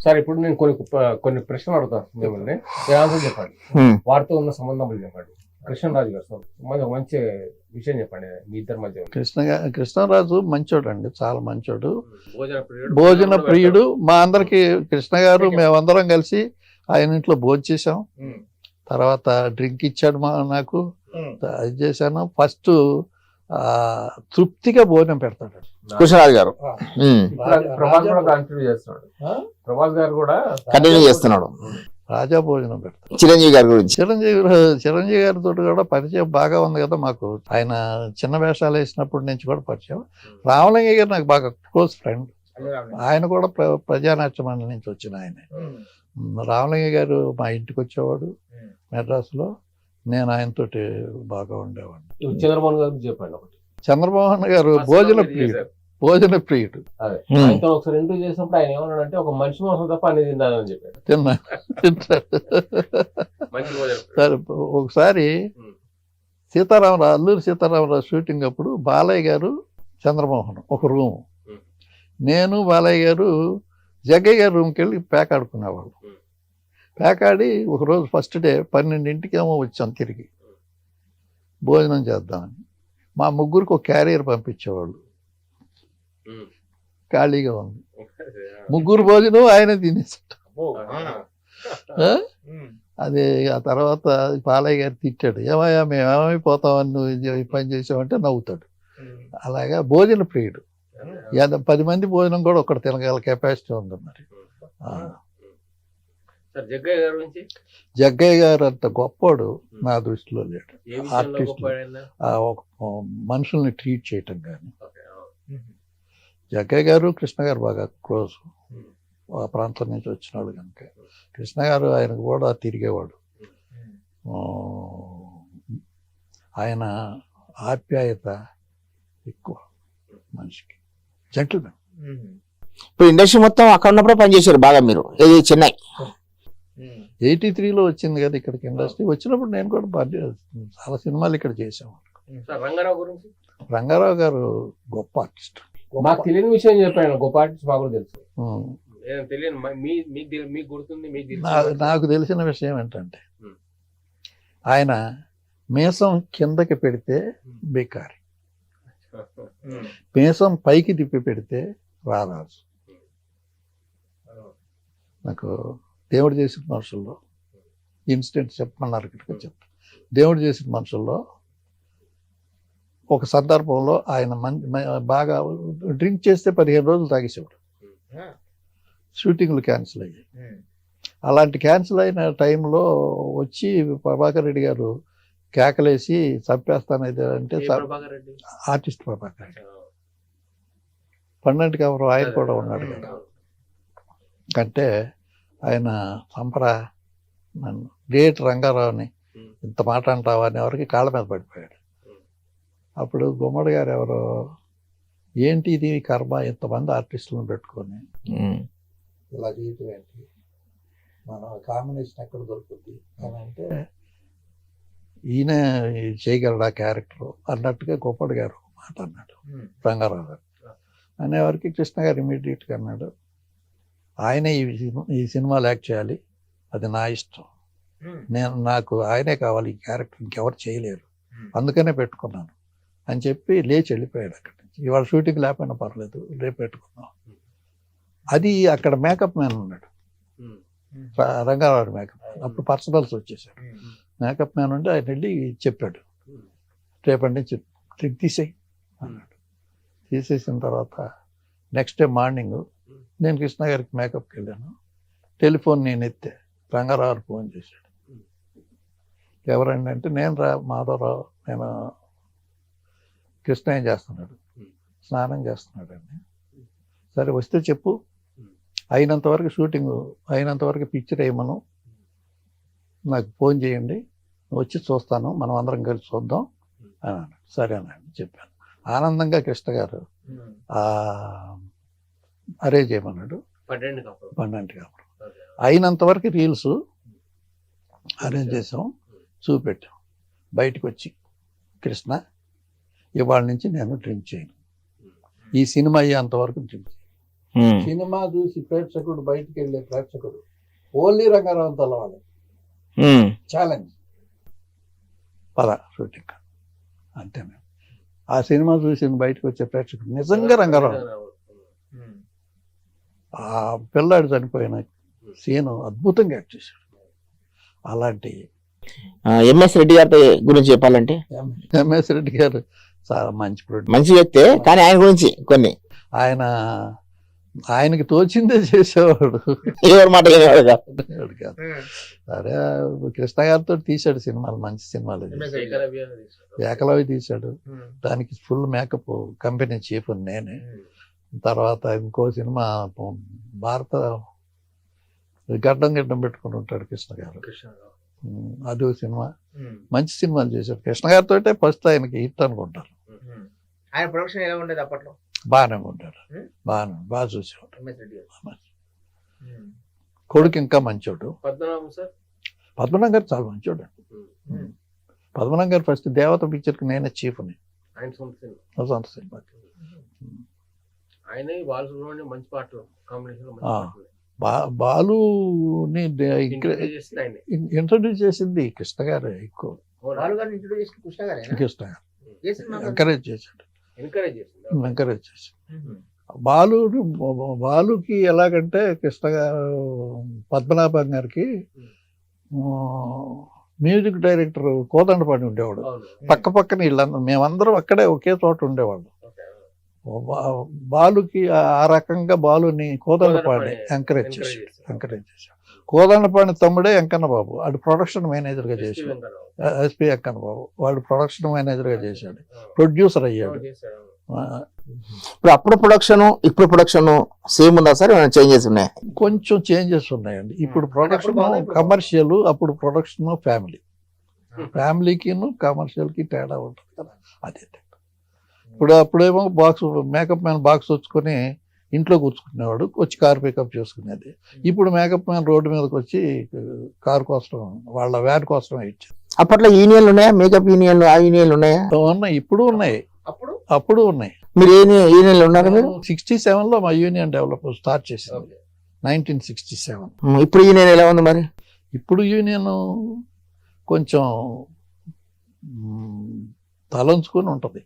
Sir ఇప్పుడు నేను కొన్ని ప్రశ్నలు అడుగుతాను మిమ్మల్ని, ఆన్సర్ చెప్పండి. వారితో ఉన్న సంబంధం చెప్పండి. కృష్ణరాజు గారు ఒక మంచి విషయం చెప్పండి మీ ఇద్దరి మధ్య. కృష్ణరాజు మంచోడు అండి, చాలా మంచోడు, భోజన ప్రియుడు. మా అందరికి కృష్ణ గారు మేమందరం కలిసి ఆయన ఇంట్లో భోజనం చేసాం. తర్వాత డ్రింక్ ఇచ్చాడు నాకు, అది చేశాను. ఫస్ట్ తృప్తిగా భోజనం పెడతాడు కృష్ణరాజు గారు. ప్రభాస్ కూడా కంటిన్యూ చేస్తున్నాడు, ప్రభాస్ గారు కూడా కంటిన్యూ చేస్తున్నాడు. రాజా భోజనం పెడతాడు. చిరంజీవి గారి గురించి, చిరంజీవి గారితో కూడా పరిచయం బాగా ఉంది కదా మాకు. ఆయన చిన్న వేషాలు వేసినప్పటి నుంచి కూడా పరిచయం. రామలింగ గారు నాకు బాగా క్లోజ్ ఫ్రెండ్. ఆయన కూడా ప్రజానాట్య మండలి నుంచి వచ్చిన ఆయన. రామలింగ గారు మా ఇంటికి వచ్చేవాడు మెడ్రాస్లో, నేను ఆయనతోటి బాగా ఉండేవాడిని. చంద్రమోహన్ గారు చెప్పండి ఒకటి. చంద్రమోహన్ గారు భోజన ప్రియుడు. ఒకసారి ఇంటర్వ్యూ చేసినప్పుడు ఆయన ఏమన్నాడంటే ఒక మనిషి మాసం తప్ప అన్ని తిన్నానని చెప్పాడు. తింటాడు. సరే, ఒకసారి అల్లూరి సీతారామరాజు షూటింగ్ అప్పుడు బాలయ్య గారు చంద్రమోహన్ ఒక రూము, నేను బాలయ్య గారు జగ్గయ్య గారి రూమ్కి వెళ్ళి ప్యాక్ ఆడుకునేవాళ్ళు. ప్యాక్ ఆడి ఒకరోజు ఫస్ట్ డే 12ంటికేమో వచ్చాం తిరిగి భోజనం చేద్దామని. మా ముగ్గురికి ఒక క్యారియర్ పంపించేవాళ్ళు, ఖాళీగా ఉంది. ముగ్గురు భోజనం ఆయన తినేసాడు. అదే ఆ తర్వాత బాలయ్య గారు తిట్టాడు, ఏమయ్యా మేము ఏమైపోతామని నువ్వు ఈ పని చేసావంటే నవ్వుతాడు. అలాగా భోజన ప్రియుడు. 10 మంది భోజనం కూడా ఒకటి తినగల కెపాసిటీ ఉంది మరి. జగ్గయ్య గారు అంత గొప్పవాడు నా దృష్టిలో లేడు. ఆర్టిస్ట్, మనుషుల్ని ట్రీట్ చేయటం కానీ. జగ్గయ్య గారు కృష్ణ గారు బాగా క్లోజ్, ఆ ప్రాంతం నుంచి వచ్చినాడు కనుక. కృష్ణ గారు ఆయనకు కూడా తిరిగేవాడు. ఆయన ఆప్యాయత ఎక్కువ మనిషికి, జెంటిల్మెన్. ఇప్పుడు ఇండస్ట్రీ మొత్తం అక్కడ ఉన్నప్పుడే పనిచేశారు బాగా మీరు. ఇది చెన్నై 83లో వచ్చింది కదా ఇక్కడికి ఇండస్ట్రీ. వచ్చినప్పుడు నేను కూడా చాలా సినిమాలు ఇక్కడ చేసాము. రంగారావు గారు గొప్ప ఆర్టిస్ట్. మాకు తెలియని విషయం చెప్పాను, గొప్ప ఆర్టిస్ట్ మాకు కూడా తెలుసు. నాకు తెలిసిన విషయం ఏంటంటే ఆయన మీసం కిందకి పెడితే బేకారి, మీసం పైకి తిప్పి పెడితే రారాజు. నాకు దేవుడు చేసిన మనుషుల్లో ఇన్సిడెంట్ చెప్పమన్నారు, ఇక్కడికి చెప్తా. దేవుడు చేసిన మనుషుల్లో ఒక సందర్భంలో ఆయన బాగా డ్రింక్ చేస్తే 15 రోజులు తాగేసేవాడు. షూటింగ్లు క్యాన్సిల్ అయ్యాయి. అలాంటి క్యాన్సిల్ అయిన టైంలో వచ్చి ప్రభాకర్ రెడ్డి గారు కేకలేసి చంపేస్తానైతే అంటే, ఆర్టిస్ట్ ప్రభాకర్ రెడ్డి, పన్నెండు కవరు ఆయన కూడా ఉన్నాడు కదా. అంటే ఆయన చంపరా నన్ను, గ్రేట్ రంగారావుని ఇంత మాట అంటావా అని ఎవరికి కాళ్ళ మీద పడిపోయాడు. అప్పుడు గుమ్మడి గారు ఎవరో, ఏంటి ఇది కర్మ, ఇంతమంది ఆర్టిస్టులను పెట్టుకొని ఇలా చేయటం ఏంటి, మనం కాంబినేషన్ ఎక్కడ దొరుకుతుంది అని అంటే, ఈయన చేయగలడు ఆ క్యారెక్టర్ అన్నట్టుగా గుమ్మడి గారు మాట అన్నాడు రంగారావు గారు. అనేవారికి కృష్ణ గారు ఇమీడియట్గా అన్నాడు, ఆయనే ఈ సినిమాలు యాక్ట్ చేయాలి, అది నా ఇష్టం, నాకు ఆయనే కావాలి, ఈ క్యారెక్టర్ ఇంకెవరు చేయలేరు, అందుకనే పెట్టుకున్నాను అని చెప్పి లేచి వెళ్ళిపోయాడు అక్కడి నుంచి. ఇవాళ షూటింగ్ లేకపోయినా పర్లేదు, రేపు పెట్టుకున్నాం. అది అక్కడ మేకప్ మ్యాన్ ఉన్నాడు, రంగారావు మేకప్ మ్యాన్. అప్పుడు పర్సనల్స్ వచ్చేసాడు. మేకప్ మ్యాన్ ఉంటే ఆయన వెళ్ళి చెప్పాడు, రేపటి నుంచి తీసేయి అన్నాడు. తీసేసిన తర్వాత నెక్స్ట్ డే మార్నింగ్ నేను కృష్ణ గారికి మేకప్కి వెళ్ళాను. టెలిఫోన్ నేను ఎత్తే, రంగారావు ఫోన్ చేశాడు. ఎవరండి అంటే, నేను మాధవరావు, నేను కృష్ణ ఏం చేస్తున్నాడు, స్నానం చేస్తున్నాడు అండి. సరే వస్తే చెప్పు, అయినంతవరకు షూటింగ్ అయినంతవరకు పిక్చర్ వేయమను, నాకు ఫోన్ చేయండి, వచ్చి చూస్తాను, మనం అందరం కలిసి చూద్దాం అని అన్నాడు. సరేనండి చెప్పాను. ఆనందంగా కృష్ణ గారు అరేంజ్ చేయమన్నాడు. 12 కవర్ అయినంత వరకు రీల్స్ అరేంజ్ చేసాం, చూపెట్టాం. బయటకు వచ్చి, కృష్ణ ఇవాళ నుంచి నేను డ్రింక్ చేయను, ఈ సినిమా అయ్యేంతవరకు డ్రింక్ చేయను, సినిమా చూసి ప్రేక్షకుడు బయటికి వెళ్ళే ప్రేక్షకుడు ఓన్లీ రంగారావు తలవాలి ఛాలెంజ్ పద షూటింగ్ అంతే మేము ఆ సినిమా చూసి బయటకు వచ్చే ప్రేక్షకుడు నిజంగా రంగారావు. ఆ పిల్లాడు చనిపోయిన సీను అద్భుతంగా యాక్ట్ చేశాడు. అలాంటి ఎంఎస్ రెడ్డి గారి గురించి చెప్పాలంటే ఎంఎస్ రెడ్డి గారు చాలా మంచి ప్రొడ్యూసర్, మంచి వ్యక్తే, కానీ ఆయన గురించి కొన్ని ఆయనకి తోచిందే చేసేవాడు. ఎవరి మాట వినేవాడు కాదు. సరే కృష్ణ గారితో తీశాడు సినిమాలు, మంచి సినిమాలు. ఏకలవి తీశాడు, దానికి ఫుల్ మేకప్ కంపెనీ చీఫ్ నేనే. తర్వాత ఇంకో సినిమా భారత గడ్డం పెట్టుకుని ఉంటాడు కృష్ణ గారు, అదో సినిమా. మంచి సినిమాలు చేశాడు కృష్ణ గారితో. ఫస్ట్ ఆయనకి హిట్ అనుకుంటారు. ఆయన ప్రొడక్షన్ ఎలా ఉండేది అప్పట్లో? బాగానే ఉంటాడు, బాగా చూసేవాడు. కొడుకు ఇంకా మంచోడు. పద్మనాభం గారు చాలా మంచోడు. పద్మనాభం గారు ఫస్ట్ దేవత పిక్చర్కి నేనే చీఫ్ని, సొంత సినిమా. బాలుని ఇంట్రడ్యూస్ చేసింది కృష్ణ గారు ఎక్కువ. కృష్ణ గారు ఎంకరేజ్ చేశాడు. బాలుకి ఎలాగంటే కృష్ణ గారు పద్మనాభం గారికి మ్యూజిక్ డైరెక్టర్ కోదండపాటి ఉండేవాడు. పక్క పక్కన వీళ్ళందరూ మేమందరం అక్కడే ఒకే చోట ఉండేవాళ్ళు. బాలుకి ఆ రకంగా బాలుని కోదండపాటి ఎంకరేజ్ చేశాడు. కోదండపాటి తమ్ముడే వెంకన్న బాబు, వాడు ప్రొడక్షన్ మేనేజర్గా చేశాడు. ఎస్పి వెంకన్న బాబు వాడు ప్రొడక్షన్ మేనేజర్గా చేశాడు, ప్రొడ్యూసర్ అయ్యాడు. ఇప్పుడు అప్పుడు ప్రొడక్షన్ ఇప్పుడు ప్రొడక్షన్ సేమ్ ఉందా సార్? చేంజెస్ ఉన్నాయి? కొంచెం చేంజెస్ ఉన్నాయండి. ఇప్పుడు ప్రొడక్షన్ కమర్షియల్, అప్పుడు ప్రొడక్షన్ ఫ్యామిలీకి కమర్షియల్కి తేడా ఉంటుంది కదా, అదే. అప్పుడేమో బాక్స్ మేకప్ మ్యాన్ బాక్స్ వచ్చుకొని ఇంట్లో కూర్చుకునేవాడు, వచ్చి కారు పికప్ చేసుకునేది. ఇప్పుడు మేకప్ మ్యాన్ రోడ్డు మీదకి వచ్చి కారు కోసం వాళ్ళ వ్యాన్ కోసం ఇచ్చారు. అప్పట్లో యూనియన్లు ఉన్నాయా? మేకప్ యూనియన్లు, ఆ యూనియన్లు ఉన్నాయా? ఉన్నాయి, ఇప్పుడు ఉన్నాయి, అప్పుడు ఉన్నాయి. మీరు ఏ యూనియన్లు ఉన్నారు? మీరు 67లో మా యూనియన్ డెవలప్ స్టార్ట్ చేసింది, 1967. ఇప్పుడు యూనియన్ ఎలా ఉంది మరి? ఇప్పుడు యూనియన్ కొంచెం తలంచుకొని ఉంటుంది.